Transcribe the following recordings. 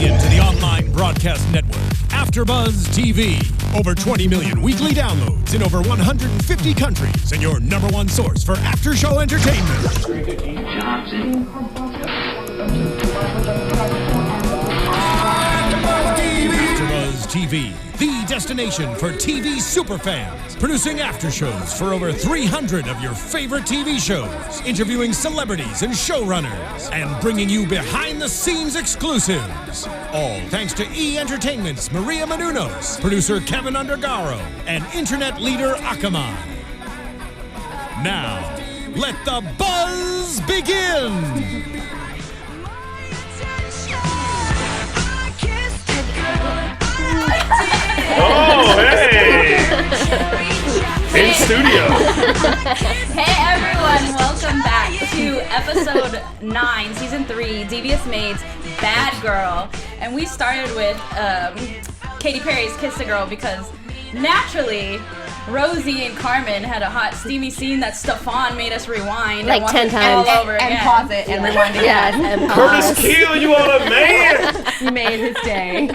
tuning in to the online broadcast network, AFTERBUZZ TV. Over 20 million weekly downloads in over 150 countries, and your number one source for after-show entertainment. AFTERBUZZ TV, the destination for TV superfans. Producing aftershows for over 300 of your favorite TV shows. Interviewing celebrities and showrunners. And bringing you behind-the-scenes exclusives. All thanks to E! Entertainment's Maria Menounos, producer Kevin Undergaro, and internet leader Akamai. Now, let the buzz begin! Oh, hey! In studio. Hey everyone, welcome back to episode 9, season 3, Devious Maids, Bad Girl. And we started with Katy Perry's Kiss the Girl because naturally Rosie and Carmen had a hot steamy scene that Stephaune made us rewind like 10 times all over and again. pause it and rewind it. Yes, and pause. Curtis Keel, you on a man? You made his day.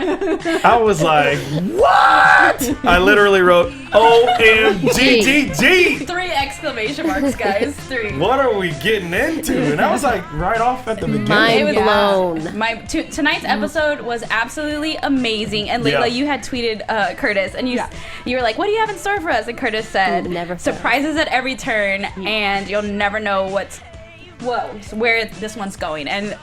I was like, what? I literally wrote OMGGG. 3 exclamation marks, guys. 3. What are we getting into? And I was like, right off at the beginning. Mind blown. Tonight's episode was absolutely amazing. And Laila, you had tweeted Curtis, and you were like, "What do you have in store for us?" And Curtis said, Never "Surprises at every turn, and you'll never know where this one's going." And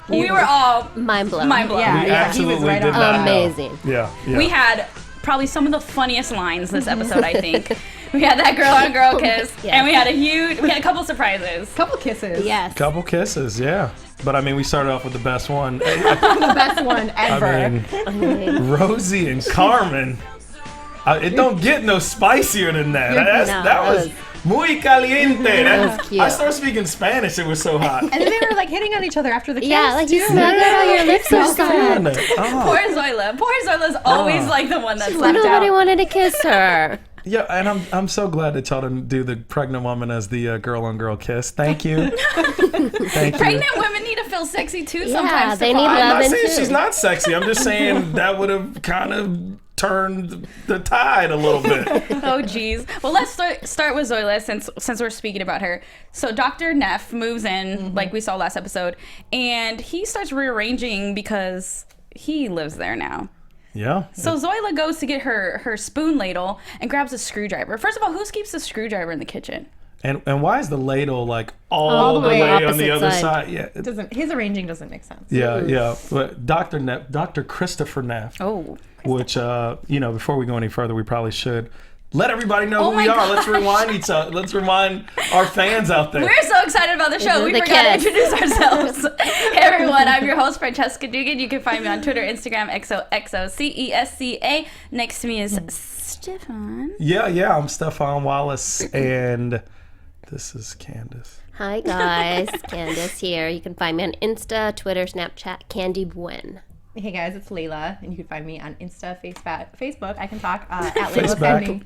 we were all mind blown. Yeah, We absolutely did not amazing. know. Yeah. We had probably some of the funniest lines this episode, I think. We had that girl-on-girl kiss, and we had a couple surprises. Couple kisses. Yes. Couple kisses, yeah. But I mean, we started off with the best one. The best one ever. I mean, Rosie and Carmen. It don't get no spicier than that. That was muy caliente. That was cute. I started speaking Spanish. It was so hot. And then they were like hitting on each other after the kiss. Yeah, like you too. smell good on your lips or something. Poor Zoila. Poor Zoila's always like the one that's left Nobody out. wanted to kiss her. Yeah, and I'm so glad that y'all didn't do the pregnant woman as the girl-on-girl kiss. Thank you. Thank you. Pregnant women need to feel sexy too Yeah, sometimes. they need Stephaune. I'm not Loving saying too. she's not sexy. I'm just saying that would have kind of turned the tide a little bit. Oh geez. Well, let's start with Zoila since we're speaking about her. So Dr. Neff moves in, like we saw last episode, and he starts rearranging because he lives there now. Yeah. So Zoila goes to get her spoon ladle and grabs a screwdriver. First of all, who keeps the screwdriver in the kitchen? And why is the ladle like all the way on the opposite other side. side? Yeah. His arranging doesn't make sense. Yeah. But Dr. Christopher Neff. Oh. Which, before we go any further, we probably should let everybody know Oh who we my are. Let's rewind Let's remind our fans out there. We're so excited about the show. We The forgot to kids. introduce ourselves. Hey everyone, I'm your host, Francesca Dugan. You can find me on Twitter, Instagram, XOXOCESCA. Next to me is Stephaune. Yeah, I'm Stephaune Wallace, and this is Candice. Hi guys, Candice here. You can find me on Insta, Twitter, Snapchat, Candy Buen. Hey guys, it's Laila, and you can find me on Insta, Facebook. I can talk at Laila Facebook.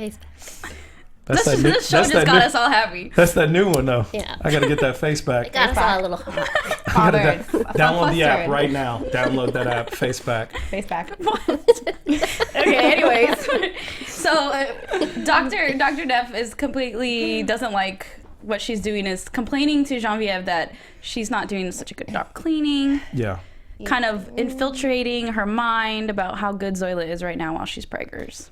Sadny. This show just got us all happy. That's that new one, though. Yeah. I got to get that face back. Got us all a little hot. I gotta Bothered. download the app Flustered. right now. Download that app, face back. Face back. Okay, anyways. So Dr. Neff doesn't like what she's doing, is complaining to Genevieve that she's not doing such a good job cleaning. Yeah. Kind of infiltrating her mind about how good Zoila is right now while she's preggers.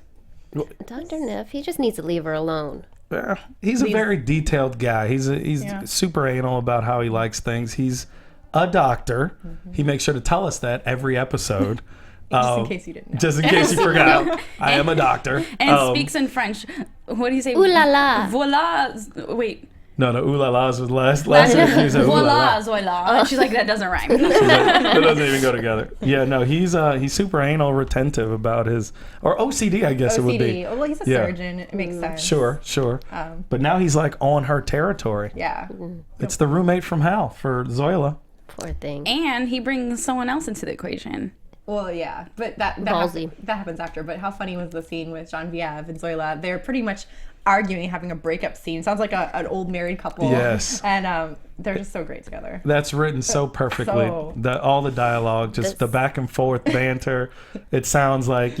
Dr. Neff, he just needs to leave her alone. He's a very detailed guy. He's super anal about how he likes things. He's a doctor. He makes sure to tell us that every episode. Just in case you didn't know. Just in case you forgot. I am a doctor. And speaks in French. What do you say? Ooh la la. Voila. Wait. No, ooh la la's was last time you said ooh la Voila, la. Zoila. And she's like, that doesn't rhyme. She's like, that doesn't even go together. Yeah, no, he's super anal retentive about his, or OCD, I guess it would be. Well, he's a surgeon. It makes sense. Sure. But now he's like on her territory. Yeah. It's the roommate from hell for Zoila. Poor thing. And he brings someone else into the equation. Well, yeah, but that happens after. But how funny was the scene with Genevieve and Zoila? They're pretty much arguing, having a breakup scene. Sounds like an old married couple. Yes. And they're just so great together. That's written so perfectly. All the dialogue, just the back and forth banter. It sounds like,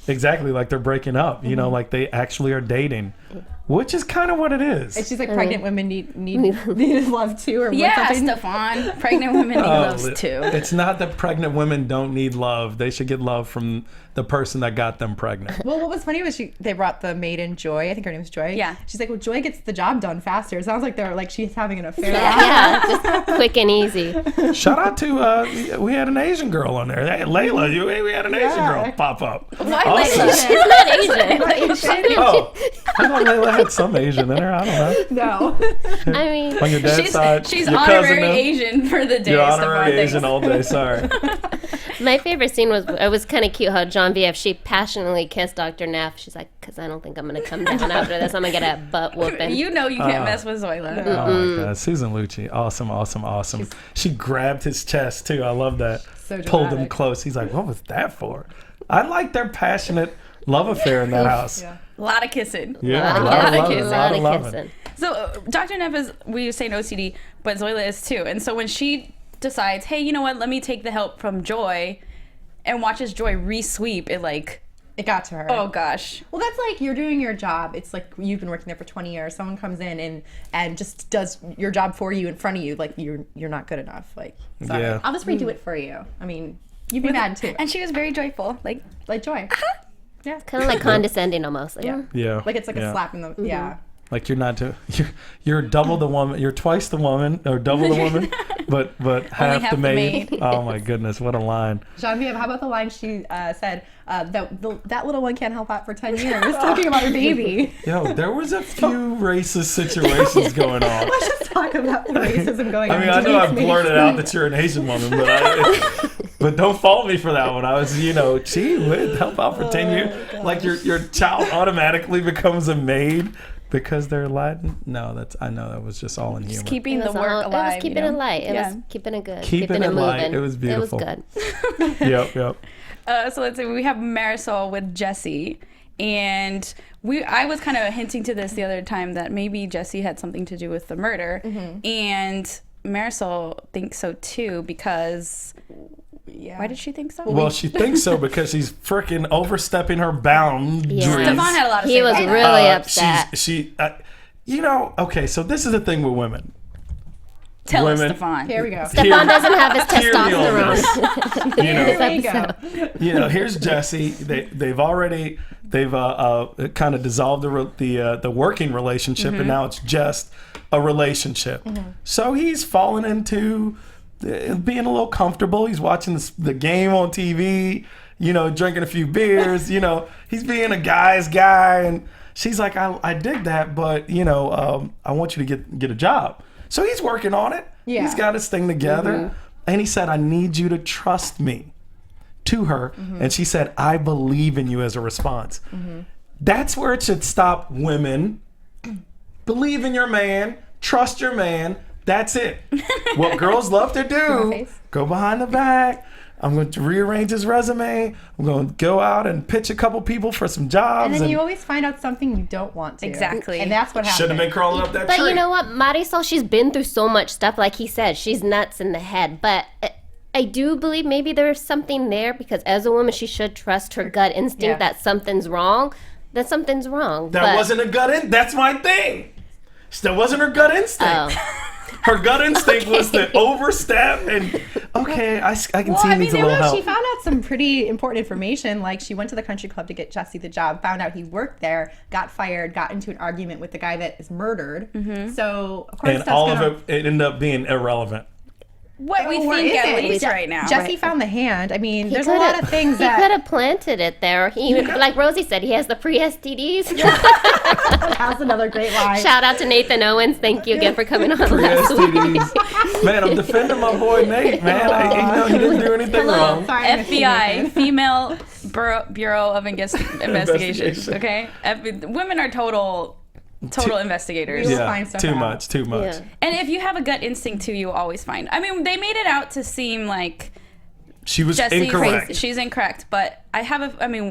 exactly like they're breaking up. Like they actually are dating. Which is kind of what it is. And she's like, pregnant women need love too, or something. Stephaune, pregnant women need love too. It's not that pregnant women don't need love. They should get love from the person that got them pregnant. Well, what was funny was they brought the maid in, Joy. I think her name was Joy. Yeah. She's like, well, Joy gets the job done faster. It sounds like they're like she's having an affair. Yeah, just quick and easy. Shout out to we had an Asian girl on there. Hey, Laila, we had an Asian girl pop up. Why awesome. Laila? She's not Asian. Oh, I thought Laila had some Asian in her. I don't know. No. I mean, On your dad's side, she's your honorary cousin, Asian for the day. you're honorary Stephaune, Asian all day. Sorry. my favorite scene was kind of cute how Genevieve, she passionately kissed Dr. Neff. She's like, because I don't think I'm going to come down after this. I'm going to get a butt whooping. You can't mess with Zoila. Oh my God, Susan Lucci, awesome. She grabbed his chest too. I love that. So Pulled him dramatic. close. He's like, "What was that for?" I like their passionate love affair in that house. Yeah. A lot of kissing. Yeah, A a lot lot of of loving. kissing. So Dr. Neff is, we say OCD, but Zoila is too. And so when she decides, hey, you know what, let me take the help from Joy, and watches Joy re-sweep, It got to her. oh gosh. Well, that's like you're doing your job. It's like you've been working there for 20 years. Someone comes in and just does your job for you in front of you. Like you're not good enough. Like, sorry. Yeah. I'll just redo it for you. I mean, you'd be mad too. And she was very joyful. Like Joy. Yeah. Kind of like condescending almost. Like, Yeah. Yeah. Like it's like a slap in the yeah. Like you're double the woman. You're twice the woman, or double the woman, but half half the the maid. maid. Oh my goodness, what a line! Genevieve, how about the line she said that little one can't help out for 10 years, talking about her baby. Yo, there was a few racist situations going on. Let's just talk about the racism going on. I mean, I know I blurted out that you're an Asian woman, but don't fault me for that one. I was, gee, would help out for 10 years. Like your child automatically becomes a maid because they're Latin. No, I know that was just all in humor. just keeping It the was work all- alive. It was keeping it light. It Yeah. was keeping it good. Keeping it light. moving. It was beautiful. It was good. Yep. So let's say we have Marisol with Jesse, and I was kind of hinting to this the other time that maybe Jesse had something to do with the murder, and Marisol thinks so too because. Yeah. Why did she think so? Well, she thinks so because she's freaking overstepping her boundaries. Yeah. Stephaune had a lot to say He was about that. really upset. Okay, so this is the thing with women. Tell us, women- Stephaune. Here we go. Stephaune doesn't have his Hear me on testosterone. this. There you go. Here's Jesse. They've kind of dissolved the working relationship, and now it's just a relationship. So he's fallen into being a little comfortable. He's watching the game on TV, drinking a few beers, he's being a guy's guy. And she's like, I dig that, but, I want you to get a job. So he's working on it. Yeah. He's got his thing together. And he said, I need you to trust me, to her. And she said, I believe in you, as a response. That's where it should stop, women. Believe in your man, trust your man. That's it. What girls love to do, go behind the back. I'm going to rearrange his resume. I'm going to go out and pitch a couple people for some jobs. And then you always find out something you don't want to. Exactly. And that's what happens. should have been crawling up that But tree. you know what? Marisol, she's been through so much stuff. Like he said, she's nuts in the head. But I do believe maybe there's something there, because as a woman, she should trust her gut instinct that something's wrong. That something's wrong. That wasn't a gut instinct. That's my thing. That wasn't her gut instinct. Her gut instinct was to overstep and, I can see he needs a little help. She found out some pretty important information. Like, she went to the country club to get Jesse the job, found out he worked there, got fired, got into an argument with the guy that is murdered. So, of course, And all of it ended up being irrelevant. What we Or think is at it? least right now. Jesse found the hand. I mean, there's a lot of things He could that have planted it there. Like Rosie said, he has the pre-STDs. that's another great line. Shout out to Nathan Owens. Thank you again for coming on last week. STDs. Man, I'm defending my boy Nate, man. He didn't do anything wrong. Sorry, I missed you, FBI, Nathan. Female Bureau of Investigations. Okay, women are total investigators. You'll Yeah, find stuff too out. much. Yeah. And if you have a gut instinct too, you always find. I mean, they made it out to seem like She was Jesse's incorrect. She's incorrect, but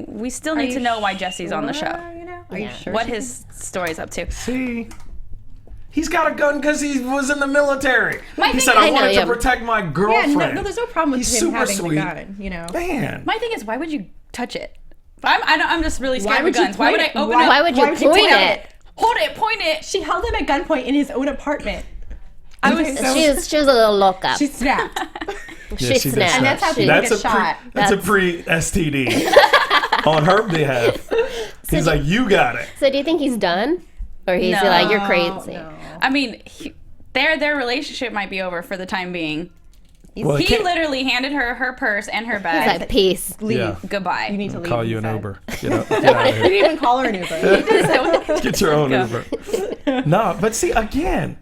we still need to know why Jesse's on the show. Are you sure? What his story's up to. See? He's got a gun because he was in the military. My He thing said, is- I wanted to protect my Yeah, girlfriend. no, there's no problem with He's him super having sweet. the gun, you know. Man. My thing is, why would you touch it? I'm just really scared of would you guns. Why would I point it? open Why it? Why would you point it? Hold it, point it. She held him at gunpoint in his own apartment. I was She was a little loca. She snapped. She she did snapped. And that's how people That's get a shot. that's a pre-STD on her behalf. He's like, you got it. So do you think he's done? Or he's No. like, you're crazy? No. I mean, their relationship might be over for the time being. Well, He literally handed her her purse and her He's bag. like, peace. Leave. Yeah. Goodbye. You need to leave. Call he you an said. Uber. Get out of You here. didn't even call her an Uber. Get your own Uber. No, but see, again,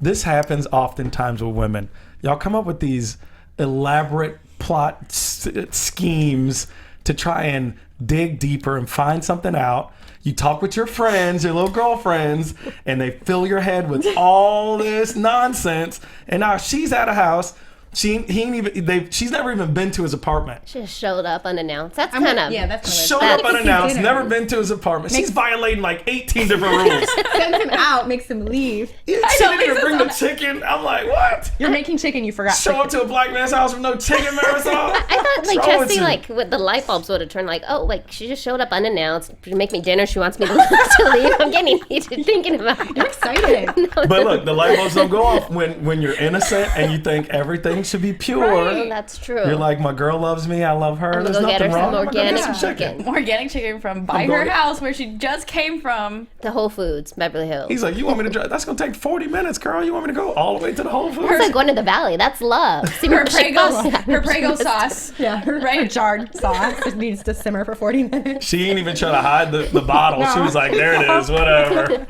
this happens oftentimes with women. Y'all come up with these elaborate plot schemes to try and dig deeper and find something out. You talk with your friends, your little girlfriends, and they fill your head with all this nonsense. And now she's at a house. She's never even been to his apartment. She just showed up unannounced. That's kind of... Yeah, that's Showed kind up unannounced, never been to his apartment. She's violating like 18 different rules. Sends him out, makes him leave. She didn't even bring the chicken. I'm like, what? You're making chicken, you forgot Show up chicken. to a black man's house with no chicken, Marisol? I thought like What's wrong with Jessie, you? like with the light bulbs would have turned like, oh, like she just showed up unannounced to make me dinner. She wants me to leave. I'm getting heated thinking about it. I'm excited. But look, the light bulbs don't go off when you're innocent and you think everything should be pure. Oh, that's true. You're like, my girl loves me. I love her. gonna There's go get nothing her some wrong. I'm gonna get organic some chicken. Organic chicken from by I'm her going- house where she just came from. The Whole Foods, Beverly Hills. He's like, you want me to drive? That's gonna take 40 minutes, girl. You want me to go all the way to the Whole Foods? It's like going to the valley. That's love. See, Her she Prego, goes- her Prego sauce. Yeah, her jarred sauce just needs to simmer for 40 minutes. She ain't even trying to hide the bottle. She was like, there it is, whatever.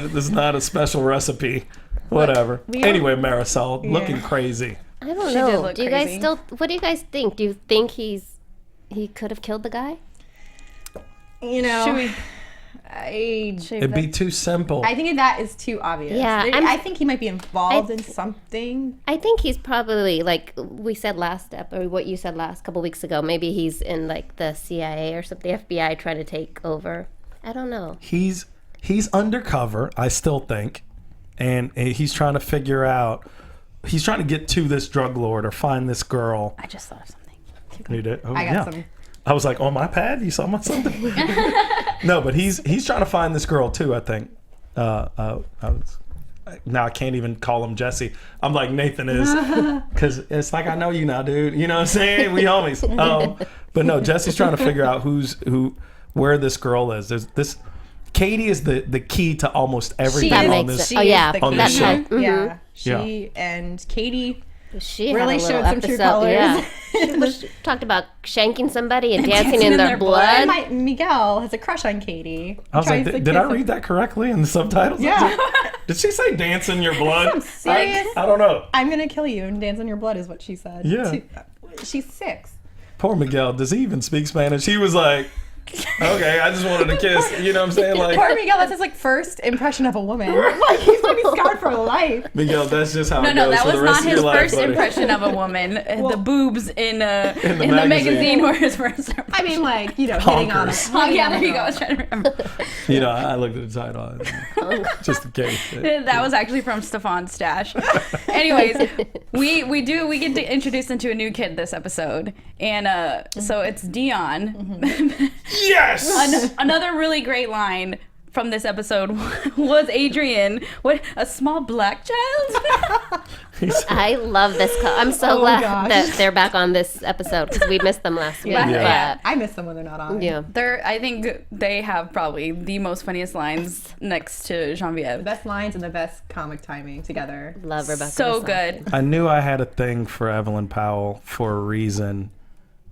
This is not a special recipe. Whatever. Anyway, Marisol, looking crazy. I don't She did know. look Do you guys crazy. still? What do you guys think? Do you think he could have killed the guy? You know, Should we? It'd be too simple. I think that is too obvious. Yeah, I think he might be involved in something. I think he's probably like we said last or what you said last couple weeks ago. Maybe he's in like the CIA or something, the FBI trying to take over. I don't know. He's undercover, I still think, and he's trying to figure out. He's trying to get to this drug lord or find this girl. I just thought of something. You did? Oh, I got some. I was like, on my pad? You saw my something? No, but he's trying to find this girl too, I think. Now I can't even call him Jesse. I'm like Nathan is, because it's like, I know you now, dude. You know what I'm saying? We homies. But no, Jesse's trying to figure out where this girl is. There's this. Katie is the key to almost everything That on makes this. sense. Oh yeah, on that's this show. right. Yeah, Yeah. she and Katie She really had a little showed some true episode, colors. Yeah. She talked about shanking somebody and dancing in their blood. Miguel has a crush on Katie. I was like, Tries to did I kiss him. read that correctly in the subtitles? Yeah. Did she say dance in your blood? serious? I don't know. I'm gonna kill you and dance on your blood is what she said. Yeah. She's 6. Poor Miguel. Does he even speak Spanish? He was like, okay, I just wanted to kiss. You know what I'm saying? Like, Poor Miguel, that's his like first impression of a woman. Like he's gonna be scarred for life. Miguel, that's just how it No, goes that for was the rest not of his your life, first buddy. impression of a woman. The boobs in the magazine. magazine were his first impression. I mean, like, you know, hitting on Honkers. her. Oh, yeah, there you go. I was trying to remember. You know, I looked at the title just in case. That was actually from Stephaune's stash. Anyways, we get to introduce into a new kid this episode, and so it's Dion. Yes! Another really great line from this episode was Adrian. What, a small black child? I love this. I'm so Oh, glad gosh. that they're back on this episode because we missed them last week. Yeah. I miss them when they're not on. But, yeah. I think they have probably the most funniest lines next to The Genevieve. best lines and the best comic timing together. Love Rebecca. So Masson. good. I knew I had a thing for Evelyn Powell for a reason,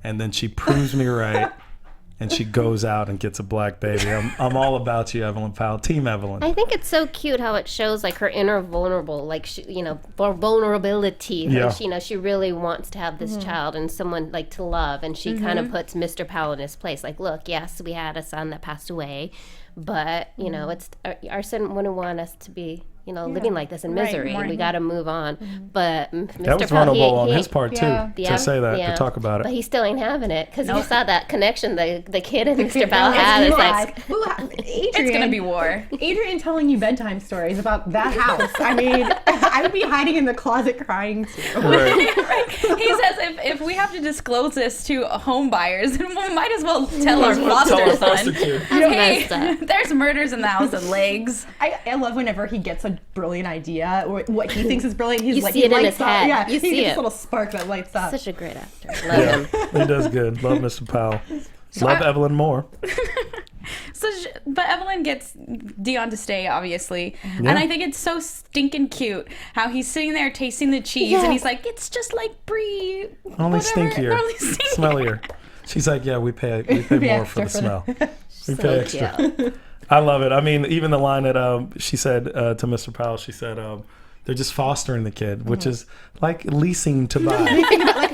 and then she proves me right. And she goes out and gets a black baby. I'm all about you, Evelyn Powell. Team Evelyn. I think it's so cute how it shows like her inner vulnerable, like vulnerability. Yeah. Like, she really wants to have this child and someone like to love, and she kind of puts Mr. Powell in his place. Like, look, yes, we had a son that passed away, but it's our son wouldn't want us to be living like this in misery. Right. We got to move on. But Mr. That was Powell, vulnerable on his part too, Yeah. to say that, to talk about it. But he still ain't having it because he saw that connection the kid and Mr. Powell had. It's like, Adrian, It's gonna be war. Adrian telling you bedtime stories about that house. I mean, I would be hiding in the closet crying too. Right. He says if we have to disclose this to home buyers, then we might as well tell our foster son. Hey, messed up. there's murders in the house and legs. I love whenever he gets a brilliant idea or what he thinks is brilliant. He's You like, see he it in lights his up. head. Yeah, You he see gets it. this little spark that lights up. such a great actor. Love him. He does good. Love Mr. Powell. Love Evelyn more. But Evelyn gets Dion to stay, obviously. And I think it's so stinking cute how he's sitting there tasting the cheese and he's like, it's just like brie. Only whatever, stinkier. only stinkier. Smellier. She's like, yeah, we pay more for the smell. We So pay extra. cute. I love it. I mean, even the line that she said to Mr. Powell, she said, they're just fostering the kid, which is like leasing to buy.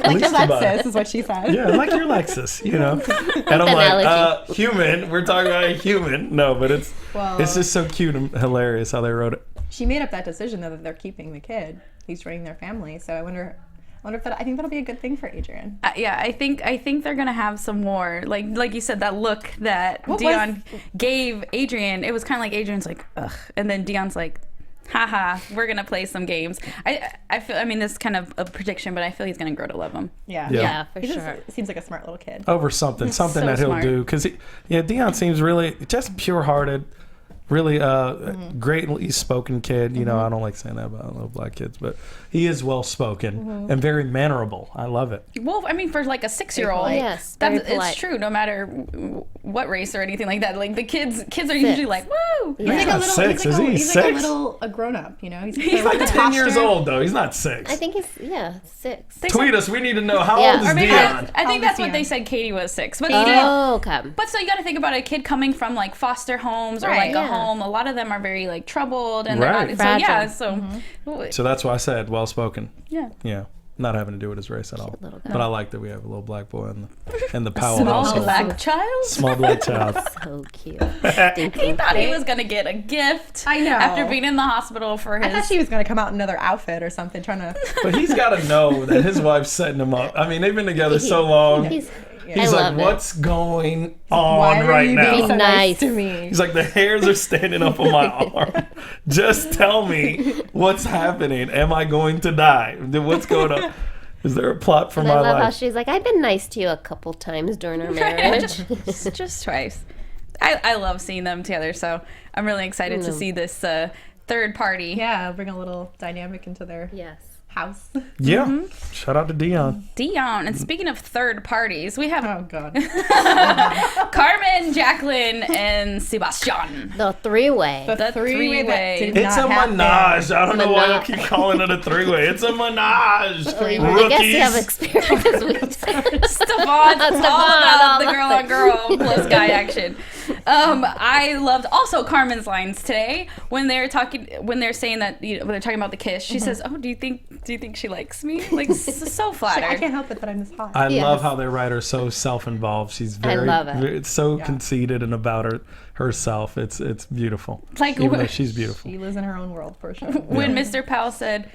Like your Lexus is what she said. Yeah, like your Lexus, And I'm like, human. We're talking about a human. No, but it's just so cute and hilarious how they wrote it. She made up that decision though that they're keeping the kid. He's joining their family. So I wonder if I think that'll be a good thing for Adrian. I think they're gonna have some more like you said, that look that Dion gave Adrian. It was kind of like Adrian's like ugh, and then Dion's like, haha, we're gonna play some games. I feel, I mean, this is kind of a prediction, but I feel he's gonna grow to love him. Yeah, for He sure. just seems like a smart little kid. Over something So that he'll smart. do. Because, Dion seems really just pure-hearted, really greatly spoken kid. I don't like saying that about little black kids, but he is well-spoken and very mannerable. I love it. Well, I mean, for like a 6-year-old, Yes, very it's polite. true. No matter what race or anything like that, like the kids are usually like, woo. Yeah. He's not 6, is he? He's like 6? a grown up, He's like 10 years old, though. He's not 6. I think he's 6. Tweet us. We need to know how Yeah. old is Or maybe Dion? I think How that's old what is they Dion? said. Katie was 6, but Oh, okay. But so you got to think about a kid coming from like foster homes or like a Yeah. home. A lot of them are very like troubled and Right. they're not, Fragile. So that's why I said well-spoken. yeah. Yeah. Not having to do with his race at all. little guy. But I like that we have a little black boy in the Powell Small household. black child. Small black child. So cute. He thought he was gonna get a gift. I know. After being in the hospital for his. I thought she was going to come out in another outfit or something, trying to. But he's got to know that his wife's setting him up. I mean, they've been together so long. He's He's I like, love it. what's going Why on are right you now? being so nice Nice. to me? He's like, the hairs are standing up on my arm. Just tell me what's happening. Am I going to die? What's going on? Is there a plot for And my I love how life? she's like, I've been nice to you a couple times during our marriage. just twice. I love seeing them together, so I'm really excited to see this third party. Yeah, bring a little dynamic into their Yes. house. Yeah. Shout out to Dion. Dion. And speaking of third parties, we have Oh, God. Carmen, Jacqueline, and Sebastian. The three-way. The three-way. that did It's not a happen. menage. I don't know why you Menage. keep calling it a three-way. It's a menage. I guess you have Rookies. experience with Stephaune, all about all the about girl on girl plus guy action. I loved also Carmen's lines today when they're saying that when they're talking about the kiss. She says, "Oh, do you think she likes me?" Like so I flattered. can't help it that I'm this hot. I Yes. love how they write her so self-involved. She's very, love it. it's so conceited and about herself. It's beautiful. Like, even though she's beautiful. She lives in her own world for sure. When Mr. Powell said,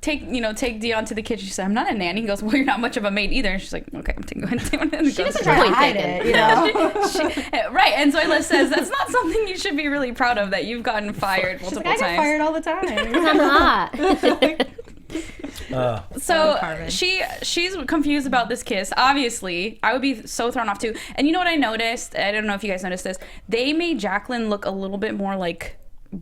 take Dion to the kitchen, she said, "I'm not a nanny." He goes, "Well, you're not much of a maid either." And she's like, "Okay, I'm taking Dion." And She goes doesn't to try her- to Point hide taken. it, you know? right. And Zoila says, "That's not something you should be really proud of, that you've gotten fired She's multiple like, I get times." fired all the time. I'm hot. So Carmen. she's confused about this kiss. Obviously, I would be so thrown off too. And you know what I noticed? I don't know if you guys noticed this. They made Jacqueline look a little bit more like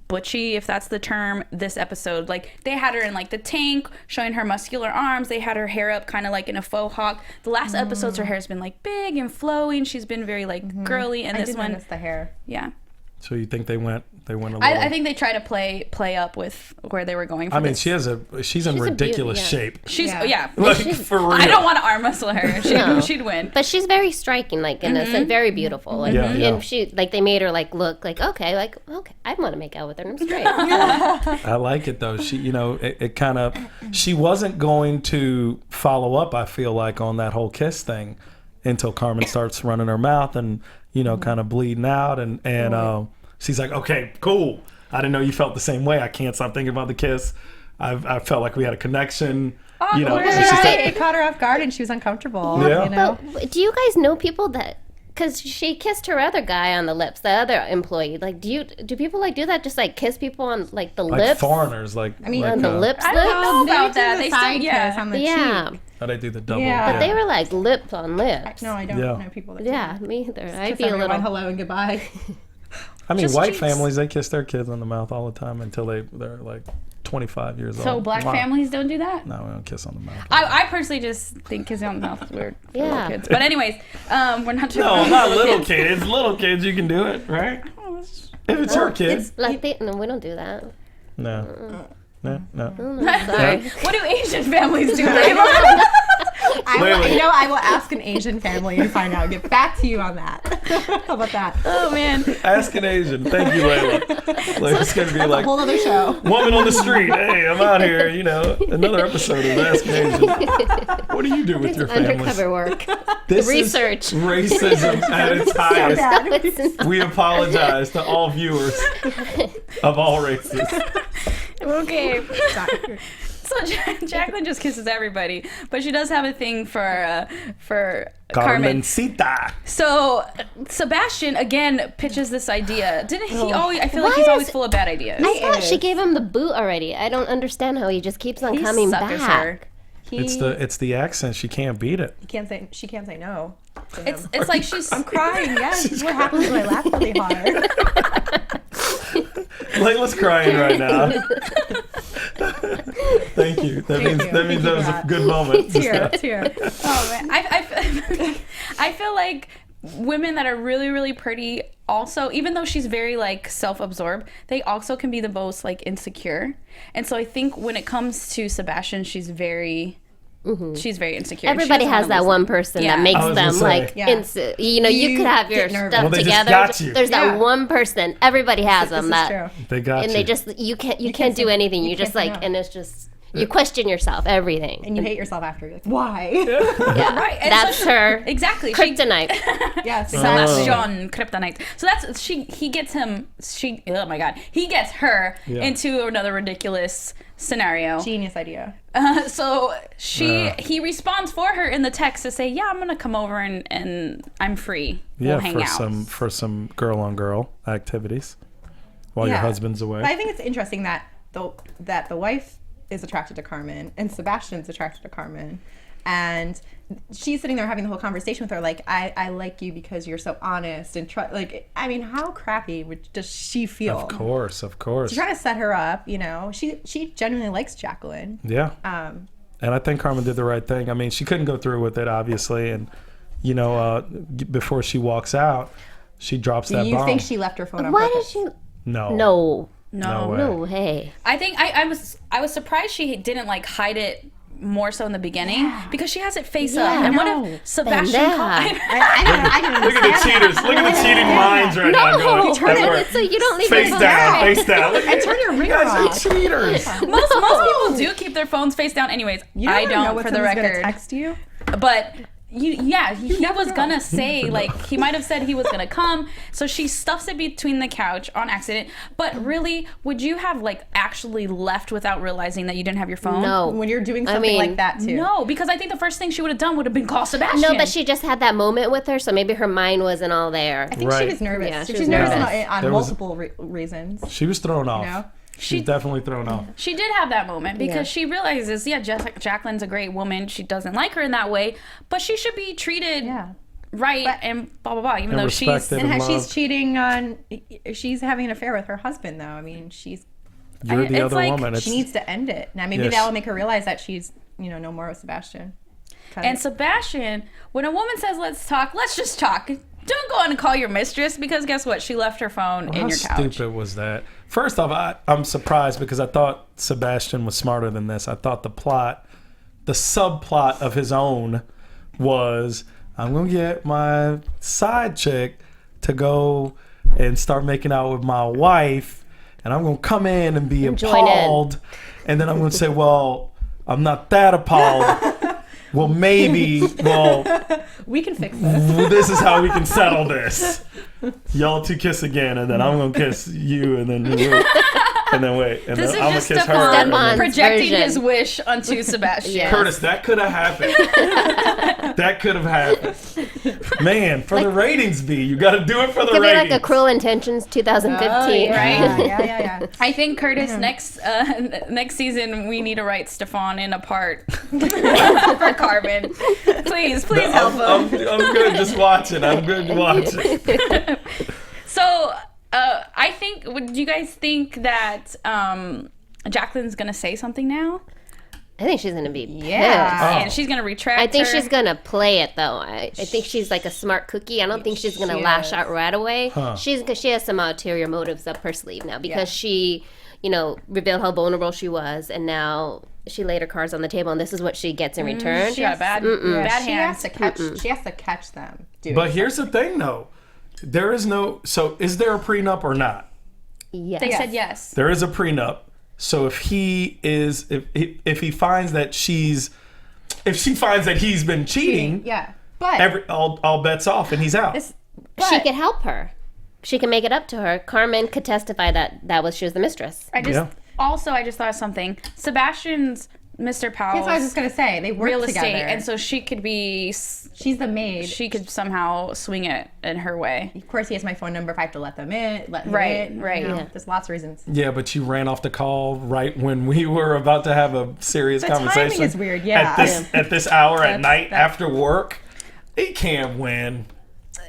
butchy, if that's the term, this episode. Like, they had her in like the tank, showing her muscular arms. They had her hair up kind of like in a faux hawk. The last episodes, her hair's been like big and flowing. She's been very like girly. And I this did one, notice the hair. yeah. So you think they went a little... I think they try to play up with where they were going. For I mean, this. she's in ridiculous beauty, yeah. shape. She's Yeah. Like, for real. I don't want to arm wrestle her. No. She'd win. But she's very striking, like in a sense, very beautiful. Like, Yeah, yeah. and she like they made her look like okay, I want to make out with her. And I'm straight. I like it though. She, it kind of, she wasn't going to follow up, I feel like, on that whole kiss thing until Carmen starts running her mouth and, kind of bleeding out. And she's like, okay, cool. I didn't know you felt the same way. I can't stop thinking about the kiss. I felt like we had a connection. You know, and she said, It caught her off guard and she was uncomfortable. Yeah. You know? But do you guys know people that? Because she kissed her other guy on the lips, the other employee. Like, do people like do that? Just like kiss people on like the like lips? foreigners, like I mean, like, On the lips? I don't know They about do that. the They side still, kiss on the Yeah. cheek. how they do the double. Yeah. But they were like lip on lips. No, I don't Yeah. know people that do Yeah, that. me either. I'd Kiss be a everyone, little. hello and goodbye. I mean, Just white cheeks. families, they kiss their kids on the mouth all the time until they're like 25 years old. So black Wow. families don't do that? No, we don't kiss on the mouth. I personally just think kissing on the mouth is weird for little Yeah. kids. But anyways, we're not talking No, about not little kids. Little kids, you can do it, right? If it's your kid. No, we don't do that. No. No. Sorry. What do Asian families do? Layla? I will ask an Asian family and find out. Get back to you on that. How about that? Oh man. Ask an Asian. Thank you, Layla. Like, it's going to be A like, whole other show. woman on the street. Hey, I'm out here. You know, another episode of Ask an Asian. What do do with your families? Undercover work. This Research. is racism at its highest. It's not- We apologize to all viewers of all races. Okay. So Jacqueline just kisses everybody, but she does have a thing for Carmen. Carmencita. So Sebastian again pitches this idea. Didn't he always? I feel like Why he's is- always full of bad ideas. I thought she gave him the boot already. I don't understand how he just keeps on He coming suckers back. her. He, It's the accent. She can't beat it. She can't say no. to him. it's like she's. I'm crying. Yes. What happens when I laugh really hard? Layla's crying right now. Thank you. That means that was a good moment. Tear. Oh man, I feel like women that are really really pretty also, even though she's very like self-absorbed, they also can be the most like insecure. And so I think when it comes to Sebastian, she's very insecure. Everybody She doesn't has wanna that listen. one person Yeah. that makes I was gonna them say. like, Yeah. you You could have your get nervous. stuff Well, they just together. got you. There's Yeah. that one person. Everybody has them This that, is true. They got and you. they just you can't do say- anything. You you just can't say like, no. and it's just you question yourself, everything. And you hate yourself after. You're like, why? Yeah, Right, and that's so her Exactly. kryptonite. Yes. Sebastian Kryptonite. So that's he gets him. Oh my god, he gets her Yeah. into another ridiculous scenario. Genius idea. So he responds for her in the text to say, "Yeah, I'm gonna come over and I'm free. We'll hang out." for some girl on girl activities while your Yeah. husband's away. But I think it's interesting that the wife is attracted to Carmen and Sebastian's attracted to Carmen, and she's sitting there having the whole conversation with her like, I like you because you're so honest and like, I mean, how crappy does she feel? Of course. She's trying to set her up, you know. She genuinely likes Jacqueline. Yeah. And I think Carmen did the right thing. I mean, she couldn't go through with it, obviously, and you know, before she walks out, she drops that Do you bomb. think she left her phone on Why did purpose? she? No. No, No way. no, hey. I think I was surprised she didn't like hide it more so in the beginning because she has it face up. Yeah, And what no. if Sebastian? Pendeja. I can Look at the cheaters. Look at the cheating minds right now. No, Going, that's right. so you don't leave Face your phone down, out. face down. Look And turn your you ringer guys are off. cheaters. most people do keep their phones face down. Anyways, You I never know don't what for the someone's gonna record. text you. But he never was know. gonna say like he might have said he was gonna come, so she stuffs it between the couch on accident. But really, would you have like actually left without realizing that you didn't have your phone? No. When you're doing I something mean, like that too. No, because I think the first thing she would have done would have been call Sebastian. No, but she just had that moment with her, so maybe her mind wasn't all there. I think Right. she was nervous. Yeah, she She's was nervous nervous. on There was- multiple reasons. She was thrown off. know? She's definitely thrown off. She did have that moment because Yeah. she realizes, Jacqueline's a great woman. She doesn't like her in that way, but she should be treated right and blah blah blah. Even And though she's respected. And Loved. she's cheating on. She's having an affair with her husband, though. I mean, You're the it's other like woman. she needs to end it. Now maybe Yes. that will make her realize that she's, no more with Sebastian. and Sebastian. When a woman says "let's talk," let's just talk. Don't go on and call your mistress because guess what? She left her phone in How your couch. stupid was that? First off, I'm surprised because I thought Sebastian was smarter than this. I thought the subplot of his own was, I'm going to get my side chick to go and start making out with my wife, and I'm going to come in and be join in. appalled, and then I'm going to say, well, I'm not that appalled. well, maybe, We can fix this. this is how we can settle this. Y'all two kiss again, and then I'm gonna kiss you, and then wait, and This then is I'm gonna just kiss her. Stephaune and then- projecting version. his wish onto Sebastian. Yeah. Curtis, that could have happened. That could have happened. Man, for the ratings, B, you got to do it for the Could be ratings. like a Cruel Intentions 2015. Right? Yeah. I think Curtis next season we need to write Stephaune in a part for Carmen. Please help him. I'm good. Just watch it. I'm good. Watch it. So I think. Do you guys think that Jacqueline's gonna say something now? I think she's gonna be Yeah. pissed. And she's gonna retract. I think her. she's gonna play it though. I think she's like a smart cookie. I don't think she's gonna She lash is. out right away. Huh. Because she has some ulterior motives up her sleeve now. Because she, revealed how vulnerable she was, and now she laid her cards on the table, and this is what she gets in return. She got bad She hands. has to catch them. Dude. But here's the thing, though. There is no. So, is there a prenup or not? Yes. They said yes. There is a prenup. So if he finds that if she finds that he's been cheating, yeah. But all bets off and he's out. She could help her. She can make it up to her. Carmen could testify that she was the mistress. I just thought of something. Sebastian's Mr. Powell's that's what I was just gonna say. They work real together. estate, and so she could be. She's the maid. She could somehow swing it in her way. Of course, he has my phone number if I have to let them in. Right. Yeah. There's lots of reasons. Yeah, but you ran off the call right when we were about to have a serious conversation. Timing is weird. Yeah. At this hour at night after work, he can't win.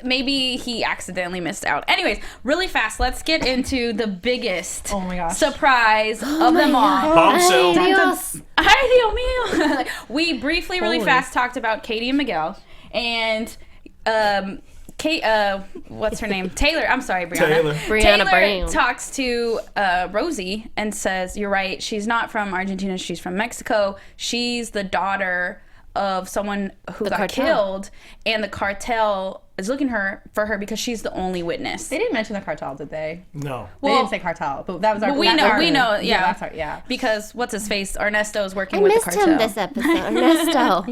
Maybe he accidentally missed out. Anyways, really fast, let's get into the biggest surprise of them all. Bombshell. Dios. Ay, Dios mío. We briefly, really fast, talked about Katie and Miguel. And Kate, what's her name? Taylor. I'm sorry, Brianna. Brianna Taylor Brown. talks to Rosie and says, "You're right. She's not from Argentina. She's from Mexico. She's the daughter of someone who got cartel. killed, and the cartel is looking for her because she's the only witness." They didn't mention the cartel, did they? No. They didn't say cartel, but that was our. We that's know, our- yeah. That's our, yeah. Because what's his face? Ernesto is working I with the missed cartel. him this episode. Ernesto.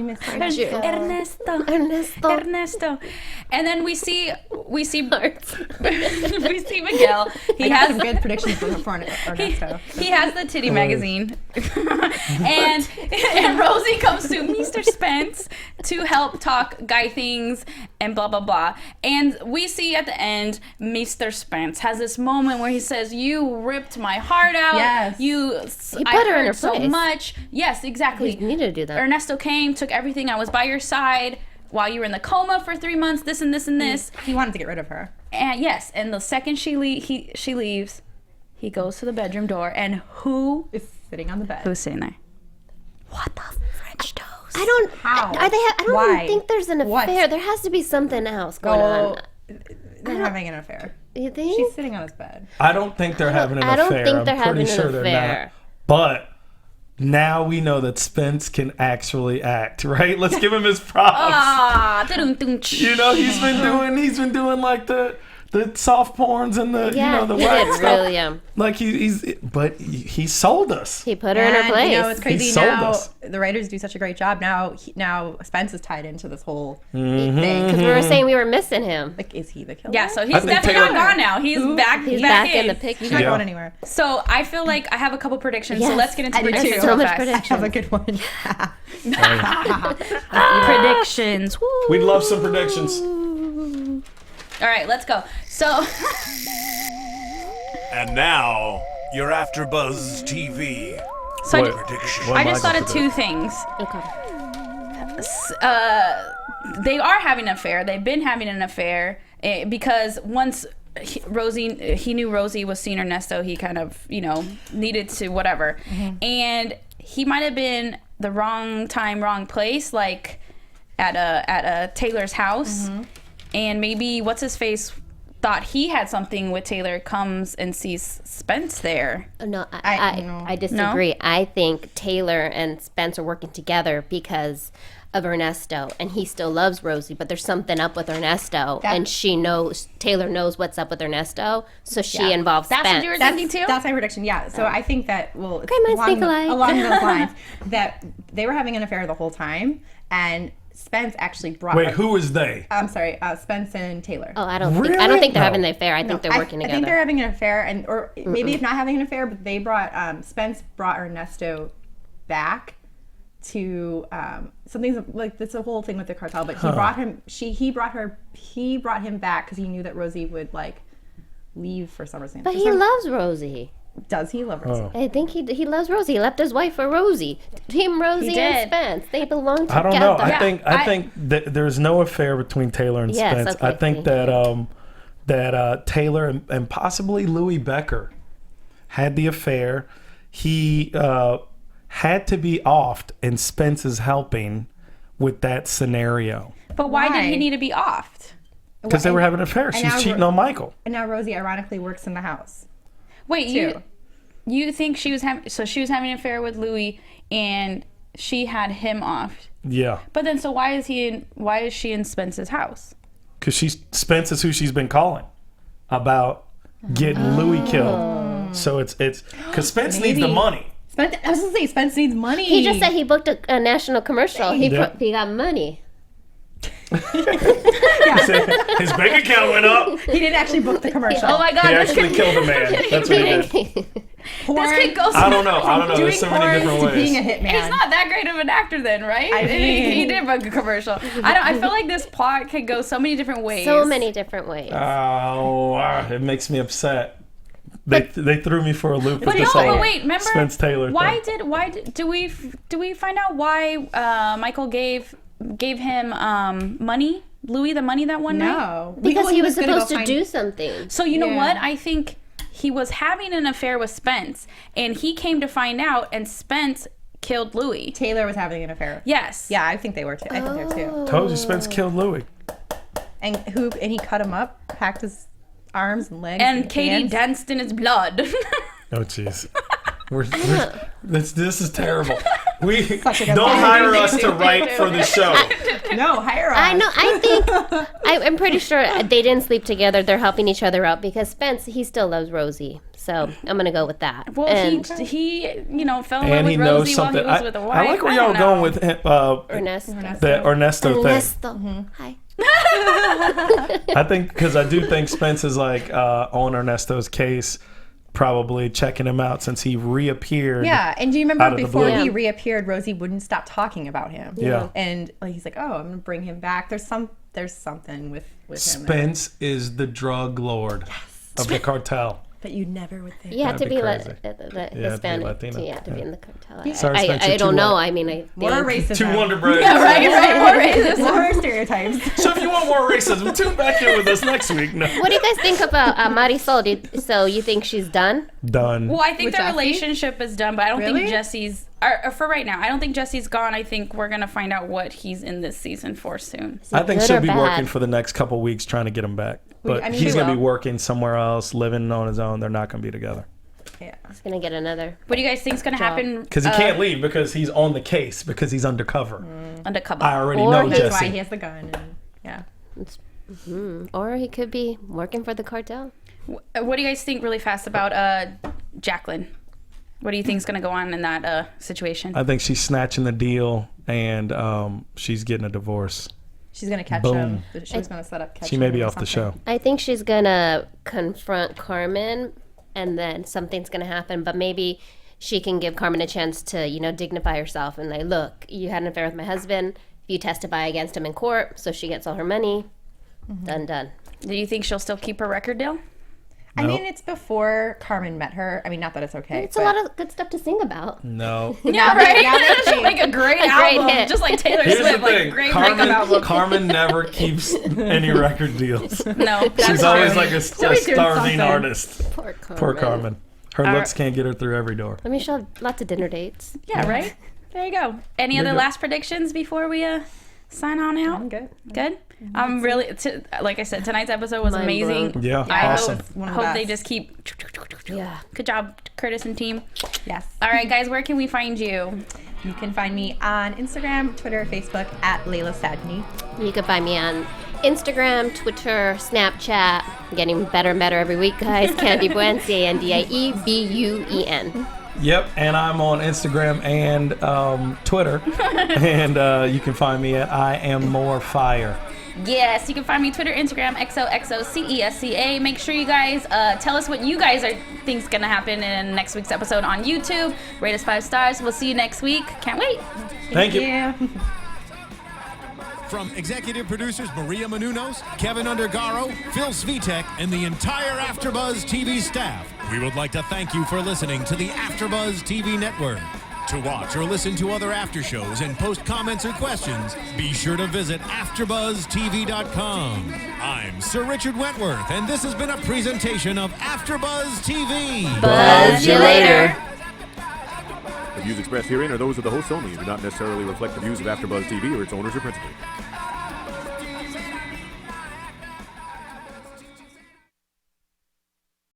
Ernesto. Ernesto. And then we see Hearts. we see Miguel. He I got has some good predictions for Ernesto. he has the titty magazine, and Rosie comes to Mr. Spence to help talk guy things and blah blah blah. And we see at the end, Mr. Spence has this moment where he says, "You ripped my heart out. Yes. I put her in her hurt so place. much." Yes, exactly. You needed to do that. Ernesto came, took everything. I was by your side while you were in the coma for 3 months. This and this and this. He wanted to get rid of her. And yes, and the second she leaves, he goes to the bedroom door, and who Is sitting on the bed. who's sitting there? What the French toast? I don't. How? I don't Why? think there's an What? affair. There has to be something else going Oh, on. they're having an affair. You think? She's sitting on his bed. I don't think they're having an I affair. don't think they're I'm pretty having an sure they're affair. not. But now we know that Spence can actually act, right? Let's give him his props. Ah, dun-dun-dun. You know, he's been doing like the soft porns and the the he wax did stuff. really. Like he sold us. He put her in her And, place. You know, it's crazy sold now. us. The writers do such a great job. Now Spence is tied into this whole Mm-hmm. thing. Because we were saying we were missing him. Like, is he the killer? Yeah, so I he's think definitely Taylor- not gone now. He's back. He's back in the picture. He's not Yeah. going anywhere. So I feel like I have a couple predictions. So Yes, let's get into I do predictions too. real So much fast. prediction. I have a good one. Predictions. Woo. We'd love some predictions. All right, let's go. So And now, your AFTERBUZZ TV So What? prediction. What I am just thought gonna of two things. Okay. They are having an affair. They've been having an affair because once he knew Rosie was seeing Ernesto, he kind of, needed to whatever. And he might have been the wrong time, wrong place, like at a Taylor's house. And maybe what's his face thought he had something with Taylor, comes and sees Spence there. No, No. I disagree. I think Taylor and Spence are working together because of Ernesto, and he still loves Rosie, but there's something up with Ernesto, and Taylor knows what's up with Ernesto, so she involves Spence. That's what you were thinking too? That's my prediction, yeah. So I think that, well, minds think alike. along those lines, that they were having an affair the whole time, and Spence actually brought Wait, who is they? I'm sorry, Spence and Taylor. Oh, I don't think they're having the affair. I think they're working together. I think they're having an affair, or maybe if not having an affair, but they brought Spence brought Ernesto back to something's like that's a whole thing with the cartel. But he brought him. He brought him back because he knew that Rosie would like leave for some reason. But he loves Rosie. Does he love Rosie? I think he loves Rosie. He left his wife for Rosie. Team Rosie and Spence. They belong together. I don't know. I think that there's no affair between Taylor and Spence. Okay, I think that Taylor and possibly Louis Becker had the affair. He had to be offed, and Spence is helping with that scenario. But why did he need to be offed? Because they were having an affair. She's cheating on Michael. And now Rosie ironically works in the house. Wait, you think she was having an affair with Louis and she had him offed? Yeah. But then, so why is she in Spence's house? Because Spence is who she's been calling about getting Louis killed. So it's because Spence needs the money. I was gonna say Spence needs money. He just said he booked a national commercial. He got money. He said his bank account went up. He didn't actually book the commercial. Oh my God! He actually killed a man. That's what he did. This kid goes. I don't know. There's so many different ways. Being a hitman. He's not that great of an actor then, right? I mean, he did book a commercial. I feel like this plot could go so many different ways. So many different ways. Oh, it makes me upset. They threw me for a loop with this whole remember Spence Taylor thing. Why do we find out why Michael gave him money, Louis, the money that one night? No, because he was supposed to do something. So you know what? I think he was having an affair with Spence, and he came to find out, and Spence killed Louis. Taylor was having an affair. Yes. Yeah, I think they were too. I think they're too. Told you Spence killed Louis. And he cut him up, hacked his arms and legs. And Katie danced in his blood. Oh jeez. This is terrible. We don't good hire us to write for the show. No, hire us. I know. I think I'm pretty sure they didn't sleep together. They're helping each other out because Spence, he still loves Rosie. So I'm gonna go with that. Well, and he fell in love and with he Rosie knows while he something. was with a wife. I like where y'all going with Ernesto. the Ernesto thing. Mm-hmm. Hi. I think because I do think Spence is like on Ernesto's case, probably checking him out since he reappeared. Yeah, and do you remember before blue. he reappeared, Rosie wouldn't stop talking about him. Yeah. And like he's like, oh, I'm gonna bring him back. There's something with him. Spence is the drug lord of the cartel. That you never would think. You have to be Hispanic. Latino. You have to be in the cartel. Sorry, Spencer, I don't too know. white. I mean, More racism. Two Wonder Breads. Yeah, right. More stereotypes. So if you want more racism, tune back in with us next week. No. What do you guys think about Marisol? So you think she's done? Done. Well, I think With their Jesse? relationship is done, but I don't Really? think Jesse's. Or for right now, I don't think Jesse's gone. I think we're gonna find out what he's in this season for soon. I think good she'll or be bad? working for the next couple weeks trying to get him back. But I mean, he's they going to be will. working somewhere else, living on his own. They're not going to be together. Yeah. He's gonna get another. What do you guys think's gonna happen? Because he can't leave because he's on the case because he's undercover. Undercover. I already Or know he's That's why Jesse. he has the gun. And, yeah. Or he could be working for the cartel. What do you guys think really fast about Jacqueline? What do you think's gonna go on in that situation? I think she's snatching the deal and she's getting a divorce. She's gonna catch Boom. him. She was gonna set up. She may be off the show. I think she's gonna confront Carmen, and then something's gonna happen. But maybe she can give Carmen a chance to, dignify herself and like, look, you had an affair with my husband. If you testify against him in court, so she gets all her money. Done. Do you think she'll still keep her record deal? I Nope. mean, it's before Carmen met her. I mean, not that it's okay. It's a lot of good stuff to sing about. No. Yeah, right. now they She'll make a great A great album, hit. just like Taylor Here's Swift, the thing. like great breakup Carmen, album. Carmen never keeps any record deals. No, that's She's true. always like a She's doing starving something. artist. Poor Carmen. Poor Carmen. Her All looks right. can't get her through every door. I mean, she'll have lots of dinner dates. Yeah, right. There you go. Any There other you go. last predictions before we sign on out? I'm good. Good. I'm really, like I said, tonight's episode was Mind amazing. blown. Yeah, I awesome. One of the hope they best. just keep. Yeah. Good job, Curtis and team. Yes. All right, guys, where can we find you? You can find me on Instagram, Twitter, Facebook at Laila Sadny. You can find me on Instagram, Twitter, Snapchat. Getting better and better every week, guys. Candy Buen, CandiBuen. Yep, and I'm on Instagram and Twitter, and you can find me at I Am More Fire. Yes, you can find me Twitter, Instagram, XOXOCESCA. Make sure you guys tell us what you guys think's gonna happen in next week's episode on YouTube. Rate us 5 stars. We'll see you next week. Can't wait. Thank you. From executive producers Maria Menounos, Kevin Undergaro, Phil Svitek, and the entire AfterBuzz TV staff, we would like to thank you for listening to the AfterBuzz TV network. To watch or listen to other after shows and post comments or questions, be sure to visit AfterBuzzTV.com. I'm Sir Richard Wentworth, and this has been a presentation of AfterBuzz TV. Buzz you later. The views expressed herein are those of the hosts only and do not necessarily reflect the views of AfterBuzz TV or its owners or principals.